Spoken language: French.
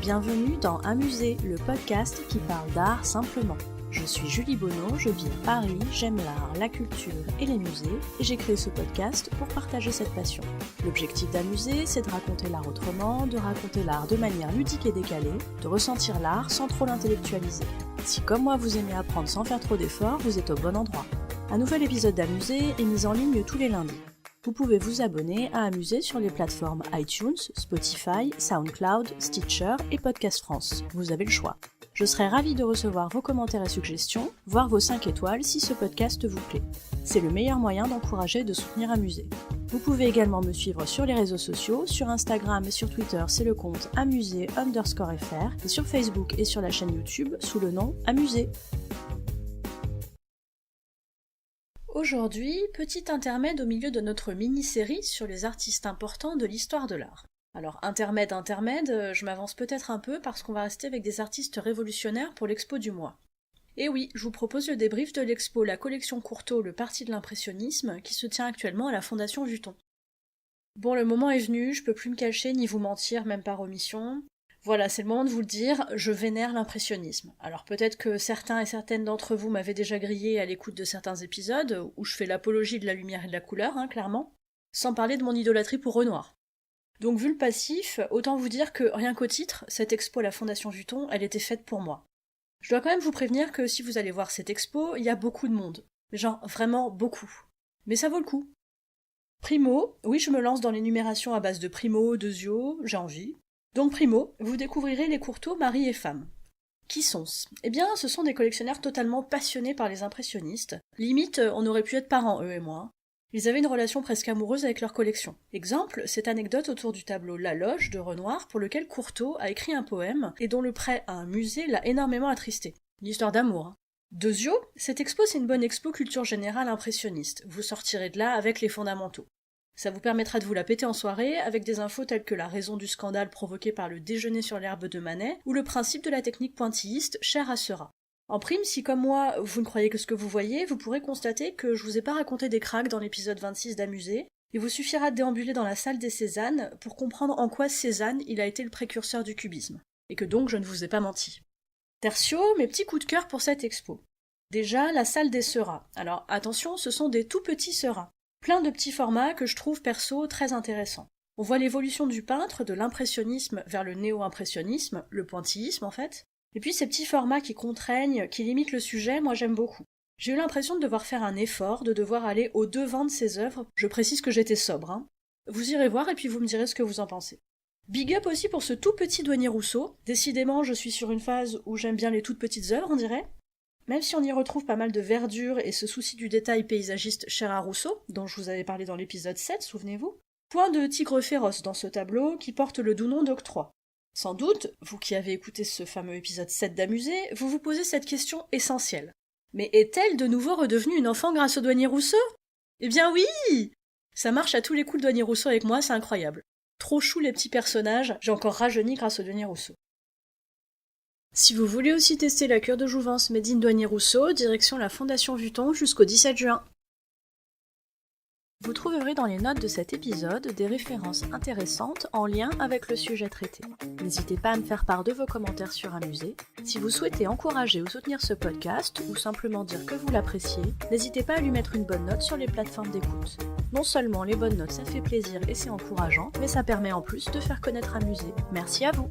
Bienvenue dans Amuser, le podcast qui parle d'art simplement. Je suis Julie Bonneau, je vis à Paris, j'aime l'art, la culture et les musées, et j'ai créé ce podcast pour partager cette passion. L'objectif d'Amuser, c'est de raconter l'art autrement, de raconter l'art de manière ludique et décalée, de ressentir l'art sans trop l'intellectualiser. Si comme moi vous aimez apprendre sans faire trop d'efforts, vous êtes au bon endroit. Un nouvel épisode d'Amuser est mis en ligne tous les lundis. Vous pouvez vous abonner à Amuser sur les plateformes iTunes, Spotify, SoundCloud, Stitcher et Podcast France. Vous avez le choix. Je serai ravie de recevoir vos commentaires et suggestions, voire vos 5 étoiles si ce podcast vous plaît. C'est le meilleur moyen d'encourager et de soutenir Amuser. Vous pouvez également me suivre sur les réseaux sociaux, sur Instagram et sur Twitter c'est le compte amuser_fr et sur Facebook et sur la chaîne YouTube sous le nom Amuser. Aujourd'hui, petit intermède au milieu de notre mini-série sur les artistes importants de l'histoire de l'art. Alors intermède, je m'avance peut-être un peu parce qu'on va rester avec des artistes révolutionnaires pour l'expo du mois. Et oui, je vous propose le débrief de l'expo La collection Courtauld, le parti de l'impressionnisme, qui se tient actuellement à la Fondation Vuitton. Bon, le moment est venu, je peux plus me cacher ni vous mentir, même par omission. Voilà, c'est le moment de vous le dire, je vénère l'impressionnisme. Alors peut-être que certains et certaines d'entre vous m'avaient déjà grillé à l'écoute de certains épisodes, où je fais l'apologie de la lumière et de la couleur, clairement, sans parler de mon idolâtrie pour Renoir. Donc vu le passif, autant vous dire que rien qu'au titre, cette expo à la Fondation Vuitton, elle était faite pour moi. Je dois quand même vous prévenir que si vous allez voir cette expo, il y a beaucoup de monde. Genre vraiment beaucoup. Mais ça vaut le coup. Primo, oui je me lance dans l'énumération à base de Primo, de Zio, j'ai envie. Donc Primo, vous découvrirez les Courtauld mari et femme. Qui sont-ce ? Eh bien, ce sont des collectionneurs totalement passionnés par les impressionnistes. Limite, on aurait pu être parents, eux et moi. Ils avaient une relation presque amoureuse avec leur collection. Exemple, cette anecdote autour du tableau La Loge de Renoir, pour lequel Courtauld a écrit un poème, et dont le prêt à un musée l'a énormément attristé. Une histoire d'amour. De Zio, cette expo c'est une bonne expo culture générale impressionniste. Vous sortirez de là avec les fondamentaux. Ça vous permettra de vous la péter en soirée avec des infos telles que la raison du scandale provoqué par le déjeuner sur l'herbe de Manet ou le principe de la technique pointilliste chère à Seurat. En prime, si comme moi, vous ne croyez que ce que vous voyez, vous pourrez constater que je vous ai pas raconté des cracks dans l'épisode 26 d'Amuser. Il vous suffira de déambuler dans la salle des Cézanne pour comprendre en quoi Cézanne il a été le précurseur du cubisme, et que donc je ne vous ai pas menti. Tertio, mes petits coups de cœur pour cette expo. Déjà, la salle des Seurat. Alors attention, ce sont des tout petits Seurat. Plein de petits formats que je trouve perso très intéressants. On voit l'évolution du peintre, de l'impressionnisme vers le néo-impressionnisme, le pointillisme en fait. Et puis ces petits formats qui contraignent, qui limitent le sujet, moi j'aime beaucoup. J'ai eu l'impression de devoir faire un effort, de devoir aller au-devant de ces œuvres. Je précise que j'étais sobre. Vous irez voir et puis vous me direz ce que vous en pensez. Big up aussi pour ce tout petit douanier Rousseau. Décidément, je suis sur une phase où j'aime bien les toutes petites œuvres, on dirait. Même si on y retrouve pas mal de verdure et ce souci du détail paysagiste cher à Rousseau, dont je vous avais parlé dans l'épisode 7, souvenez-vous, point de tigre féroce dans ce tableau qui porte le doux nom d'Octroi. Sans doute, vous qui avez écouté ce fameux épisode 7 d'Amuser, vous vous posez cette question essentielle. Mais est-elle de nouveau redevenue une enfant grâce au douanier Rousseau ? Eh bien oui ! Ça marche à tous les coups le douanier Rousseau avec moi, c'est incroyable. Trop chou les petits personnages, j'ai encore rajeuni grâce au douanier Rousseau. Si vous voulez aussi tester la cure de jouvence Made in Douanier Rousseau, direction la Fondation Vuitton jusqu'au 17 juin. Vous trouverez dans les notes de cet épisode des références intéressantes en lien avec le sujet traité. N'hésitez pas à me faire part de vos commentaires sur Amuser. Si vous souhaitez encourager ou soutenir ce podcast, ou simplement dire que vous l'appréciez, n'hésitez pas à lui mettre une bonne note sur les plateformes d'écoute. Non seulement les bonnes notes ça fait plaisir et c'est encourageant, mais ça permet en plus de faire connaître Amuser. Merci à vous!